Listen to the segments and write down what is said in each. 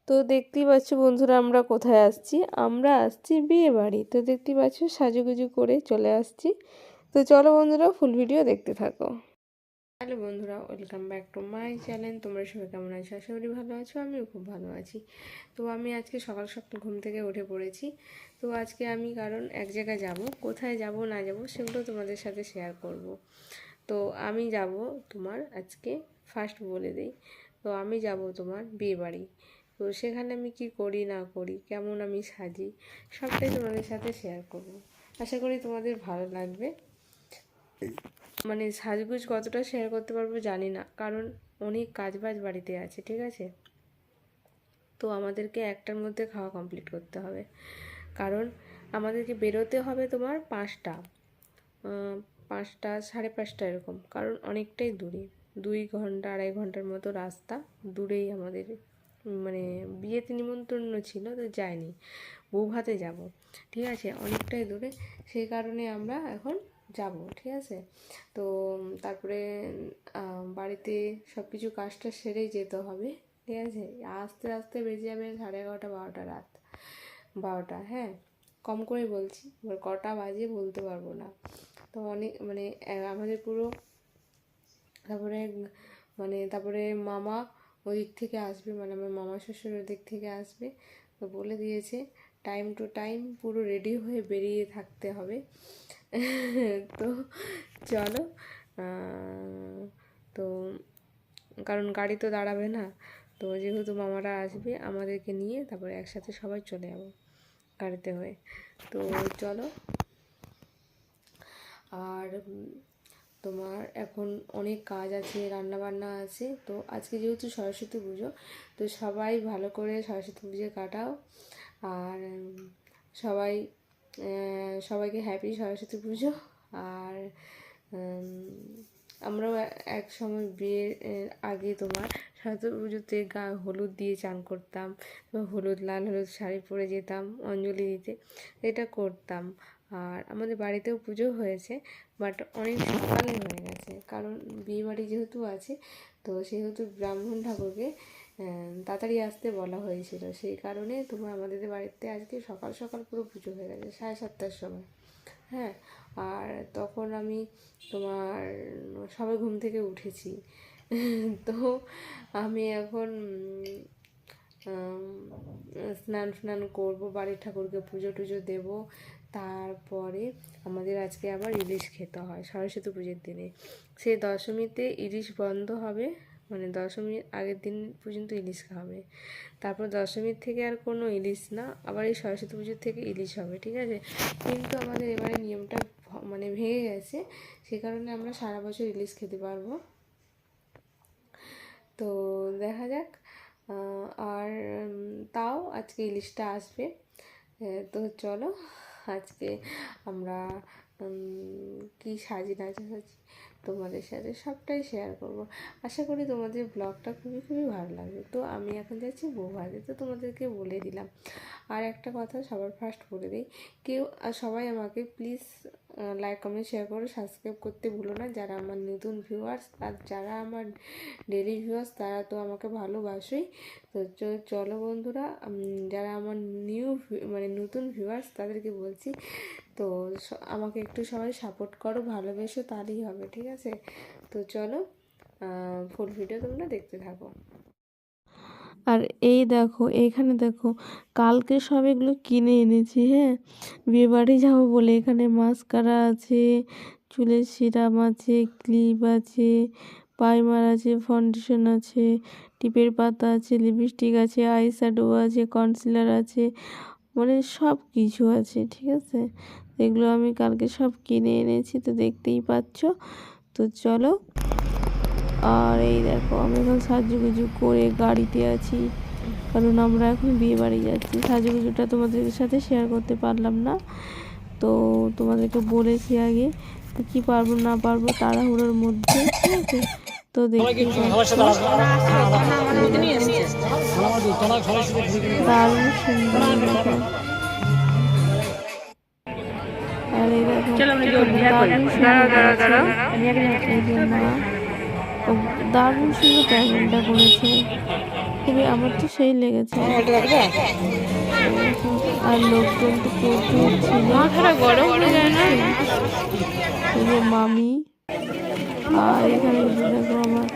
তো দেখতেই পাচ্ছ বন্ধুরা আমরা কোথায় আসছি, আমরা আসছি বিয়ে বাড়ি। তো দেখতেই পাচ্ছ সাজুগুজু করে চলে আসছি। তো চলো বন্ধুরা ফুল ভিডিও দেখতে থাকো। হ্যালো বন্ধুরা, welcome back to my channel. তোমরা সবাই কেমন আছো? আশা করি ভালো আছো, আমিও খুব ভালো আছি। তো আমি আজকে সকাল সকাল ঘুম থেকে উঠে পড়েছি। তো আজকে আমি কারণ এক জায়গায় যাব, কোথায় যাব না যাব সেগুলো তোমাদের সাথে শেয়ার করব। তো আমি যাব তোমার আজকে ফার্স্ট বলে দিই, তো আমি যাব তোমার বিয়ে বাড়ি। তো সেখানে আমি কি করি না করি, কেমন আমি সাজি, সবটাই তোমাদের সাথে শেয়ার করব। আশা করি তোমাদের ভালো লাগবে। মানে সাজগোজ কতটা শেয়ার করতে পারবো জানি না, কারণ অনেক কাজবাজ বাড়িতে আছে, ঠিক আছে। তো আমাদেরকে একটার মধ্যে খাওয়া কমপ্লিট করতে হবে, কারণ আমাদেরকে বেরোতে হবে তোমার 5টা 5টা 5:30 এরকম, কারণ অনেকটাই দূরে, 2 ঘন্টা 2.5 ঘন্টার মতো রাস্তা দূরেই আমাদের। মানে বিয়েতে নিমন্ত্রণ ছিল, তো যাইনি, বৌভাতে যাব, ঠিক আছে, অনেকটাই দূরে। সেই কারণে আমরা এখন যাব, ঠিক আছে। তো তারপরে বাড়িতে সব কিছু কাজটা সেরেই যেতে হবে, ঠিক আছে। আস্তে আস্তে বেজে যাবে 11:30 12টা, রাত 12টা, হ্যাঁ কম করে বলছি, এবার কটা বাজে বলতে পারবো না। তো অনেক মানে আমাদের পুরো তারপরে মামা ওদিক থেকে আসবে, মানে আমার মামা শ্বশুর ওদিক থেকে আসবে। তো বলে দিয়েছে টাইম টু টাইম পুরো রেডি হয়ে বেরিয়ে থাকতে হবে। তো চলো, তো কারণ গাড়ি তো দাঁড়াবে না, তো যেহেতু মামারা আসবে আমাদেরকে নিয়ে, তারপরে একসাথে সবাই চলে যাবো গাড়িতে হয়ে। তো চলো। আর তোমার এখন অনেক কাজ আছে, রান্না বান্না আছে। তো আজকে যেহেতু সরস্বতী পুজো, তো সবাই ভালো করে সরস্বতী পুজো কাটাও। আর সবাই সবাইকে হ্যাপি সরস্বতী পুজো। আর আমরাও এক সময় বিয়ের আগে তোমার সরস্বতী পুজোতে হলুদ দিয়ে চান করতাম, হলুদ লাল হলুদ শাড়ি পরে যেতাম অঞ্জলি দিতে, এটা করতাম। আর আমাদের বাড়িতেও পুজো হয়েছে, বাট অনেক সকালে হয়ে গেছে, কারণ বিয়ে বাড়ি যেহেতু আছে, তো সেহেতু ব্রাহ্মণ ঠাকুরকে তাড়াতাড়ি আসতে বলা হয়েছিল। সেই কারণে তোমার আমাদের বাড়িতে আজকে সকাল সকাল পুরো পুজো হয়ে গেছে 7:30টার সময়, হ্যাঁ। আর তখন আমি তোমার সবাই ঘুম থেকে উঠেছি। তো আমি এখন স্নান করবো, বাড়ির ঠাকুরকে পুজো টুজো দেবো। তারপরে আমাদের আজকে আবার ইলিশ খেতে হয় সরস্বতী পুজোর দিনে। সেই দশমীতে ইলিশ বন্ধ হবে, মানে দশমীর আগের দিন পর্যন্ত ইলিশ খাবে, তারপর দশমীর থেকে আর কোনো ইলিশ না, আবার এই সরস্বতী পুজোর থেকে ইলিশ হবে, ঠিক আছে। কিন্তু আমাদের এবারে নিয়মটা মানে ভেঙে গেছে, সে কারণে আমরা সারা বছর ইলিশ খেতে পারবো। তো দেখা যাক। আর তাও আজকে ইলিশটা আসবে। তো চলো আজকে আমরা কি সাজি না সাজি তোমাদের সাথে সবটাই শেয়ার করব। আশা করি তোমাদের ব্লগটা খুবই খুবই ভালো লাগবে। তো আমি এখন যাচ্ছি বৌভাতে, তো তোমাদেরকে বলে দিলাম। আর একটা কথা সবার ফার্স্ট বলে দিই, সবাই আমাকে প্লিজ লাইক কমেন্ট শেয়ার করো, সাবস্ক্রাইব করতে ভুলো না। যারা আমার নতুন ভিউয়ার্স আর যারা আমার ডেলি ভিউয়ার্স, তারা তো আমাকে ভালোবাসোই। তো চলো বন্ধুরা, যারা আমার মানে নতুন ভিউয়ার্স তাদেরকে বলছি, তো আমাকে একটু সবাই সাপোর্ট করো, ভালোবেসো, তাহলেই হবে, ঠিক আছে। তো চলো ফুল ভিডিও তোমরা দেখতে থাকো। আর এই দেখো, এইখানে দেখো, কালকে সব এগুলো কিনে এনেছি, হ্যাঁ, বিয়ে বাড়ি যাবো বলে। এখানে মাস্কারা আছে, চুলের সিরাম আছে, ক্লিপ আছে, প্রাইমার আছে, ফাউন্ডেশন আছে, টিপের পাতা আছে, লিপস্টিক আছে, আই শ্যাডো আছে, কনসিলার আছে, মানে সব কিছু আছে, ঠিক আছে। এগুলো আমি কালকে সব কিনে এনেছি, তো দেখতেই পাচ্ছ। তো চলো। আর এই দেখো আমি এখন সাজুগুজু করে গাড়িতে আছি, কারণ আমরা এখন বিয়ে বাড়ি যাচ্ছি। সাজুগুজুটা তোমাদের সাথে শেয়ার করতে পারলাম না, তো তোমাদেরকে বলেছি আগে কি পারবো না পারবো তাড়াহুড়োর মধ্যে, ঠিক আছে। তো দেখতে দারুণ সুন্দর দেখো। আর এই দেখো দারুণ সুন্দর দারুণ সুন্দর প্যান্ডেলটা করেছে। খুবই, আমার তো সেই লেগেছে। আর লোকজন তো প্রচুর ছিল, গরম হয়ে যায় না। এই যে মামি। আর এখানে দেখো আমার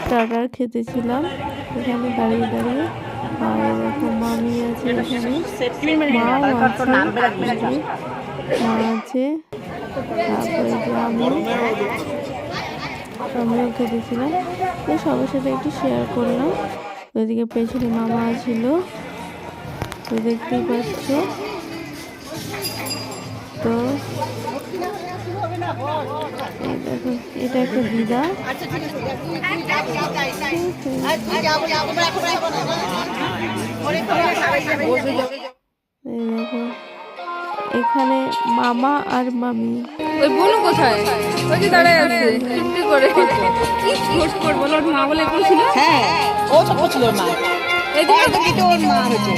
স্টার্টার খেতেছিলাম এখানে দাঁড়িয়ে দাঁড়িয়ে। আর এই দেখো মামি আছে এখানে, মাও আছে, মা আছে। তারপরে যে আমিও খেতেছিলাম, তো সবার সাথে একটু শেয়ার করলাম। ওইদিকে পেছনে মামা ছিল, তো দেখতেই পাচ্ছ। তো এই দেখো, এটা একটা দিদা। এই দেখো, এখানে মামা আর মামি। ওই বোন কোথায়? ওই যে দাঁড়ায় আছে চুপটি করে। কি ছোট বলো, ওর মা বলে বলছিল। হ্যাঁ, ও ছোট ছিল না, এদিকে কিন্তু ওর মা হয়েছে,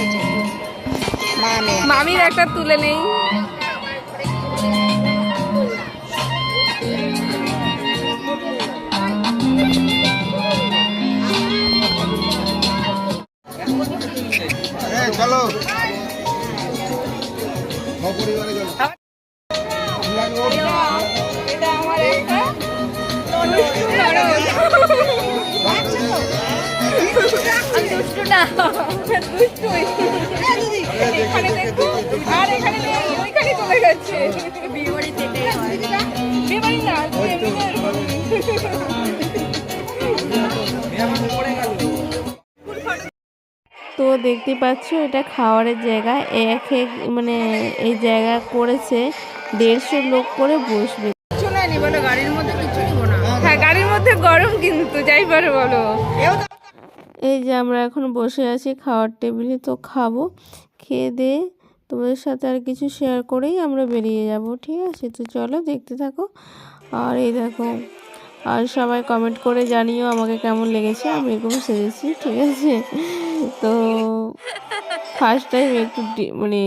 মা মেয়ে। মামির একটা তুলে নেই। চলো এটা আমার একটা দুষ্টু না, দুষ্টুই। এখানে দেখো, আর এখানে নেই, ওইখানে চলে গেছে। বিয়ে বাড়ি না, তো দেখতে পাচ্ছ এটা খাওয়ারের জায়গা, এক এক মানে এই জায়গা করেছে 150 লোক করে বসবে। হ্যাঁ, গাড়ির মধ্যে গরম কিন্তু যাই পারে বলো। এই যে আমরা এখন বসে আছি খাওয়ার টেবিলে, তো খাবো, খেয়ে দিয়ে তোমাদের সাথে আর কিছু শেয়ার করেই আমরা বেরিয়ে যাব, ঠিক আছে? তো চলো দেখতে থাকো। আর এই দেখো, আর সবাই কমেন্ট করে জানিও আমাকে কেমন লেগেছে, আমি এরকম সেজেছি, ঠিক আছে? তো ফার্স্ট টাইম একটু মানে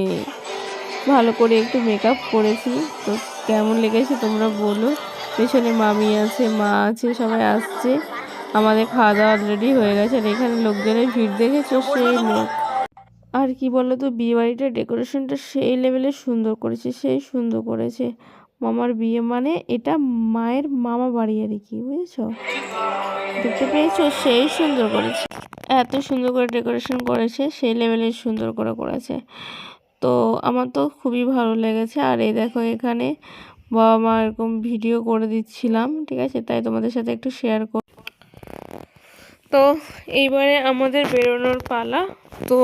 ভালো করে একটু মেকআপ করেছি, তো কেমন লেগেছে তোমরা বলো। পেছনে মামি আছে, মা আছে, সবাই আসছে। আমাদের খাওয়া দাওয়া অলরেডি হয়ে গেছে, আর এখানে লোকজনের ভিড় দেখেছো, সেই লোক। আর কি বলো তো, বিয়ে বাড়িটার ডেকোরেশনটা সেই লেভেলে সুন্দর করেছে, সেই সুন্দর করেছে। মামার বিয়ে মানে এটা মায়ের মামা বাড়ি আর কি, বুঝেছো? দেখতে পেয়েছো, সেই সুন্দর করেছে, এত সুন্দর করে ডেকোরেশন করেছে, সেই লেভেলে সুন্দর করে করেছে। তো আমার তো খুবই ভালো লেগেছে। আর এই দেখো, এখানে বাবা মা এরকম ভিডিও করে দিচ্ছিলাম, ঠিক আছে? তাই তোমাদের সাথে একটু শেয়ার কর। তো এইবারে আমাদের বেরোনোর পালা, তো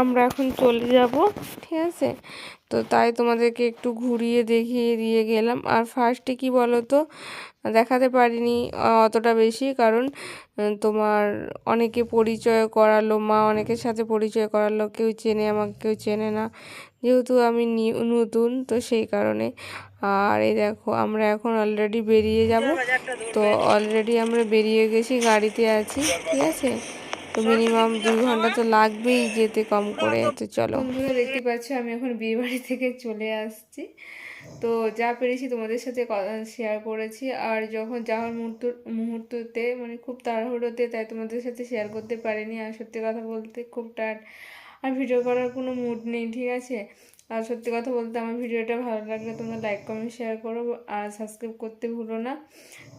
আমরা এখন চলে যাব, ঠিক আছে? তো তাই তোমাদেরকে একটু ঘুরিয়ে দেখিয়ে দিয়ে গেলাম। আর ফার্স্টে কি বলো তো, দেখাতে পারিনি অতটা বেশি, কারণ তোমার অনেকে পরিচয় করালো, মা অনেকের সাথে পরিচয় করালো, কেউ চেনে আমাকে, কেউ চেনে না, যেহেতু আমি নতুন, তো সেই কারণে। আর এই দেখো, আমরা এখন অলরেডি বেরিয়ে যাব। তো অলরেডি আমরা বেরিয়ে গেছি, গাড়িতে আছি, ঠিক আছে? তো মিনিমাম 2 ঘন্টা তো লাগবেই যেতে কম করে। তো চলো বন্ধুরা, দেখতে পাচ্ছ আমি এখন বিয়ে বাড়ি থেকে চলে আসছি। তো যা পেরেছি তোমাদের সাথে শেয়ার করেছি। আর যখন যাওয়ার মুহূর্ততে মানে খুব তাড়াহুড়োতে, তাই তোমাদের সাথে শেয়ার করতে পারিনি। আর সত্যি কথা বলতে খুব টায়ার্ড, আর ভিডিও করার কোনো মুড নেই, ঠিক আছে? আর সত্যি কথা বলতে আমার ভিডিওটা ভালো লাগলে তোমরা লাইক কমেন্ট শেয়ার করো, আর সাবস্ক্রাইব করতে ভুলো না।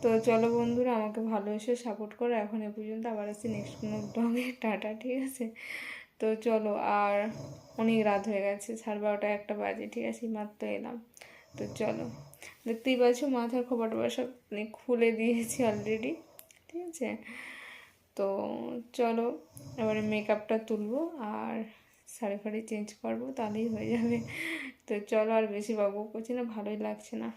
তো চলো বন্ধুরা, আমাকে ভালোবেসে সাপোর্ট করো। এখন এ পর্যন্ত, আবার আসছি নেক্সট কোনো ব্লগে। টাটা, ঠিক আছে? তো চলো, আর অনেক রাত হয়ে গেছে, 12:30 1টা বাজে, ঠিক আছে? মাত্র এলাম। তো চলো, দেখতেই পাচ্ছ মাথার খোপা টোপা সব খুলে দিয়েছি অলরেডি, ঠিক আছে? তো চলো, এবারে মেকআপটা তুলবো আর শাড়ি ফাড়ি চেঞ্জ করবো, তাহলেই হয়ে যাবে। তো চলো, আর বেশি বকবক করছি না, ভালোই লাগছে না।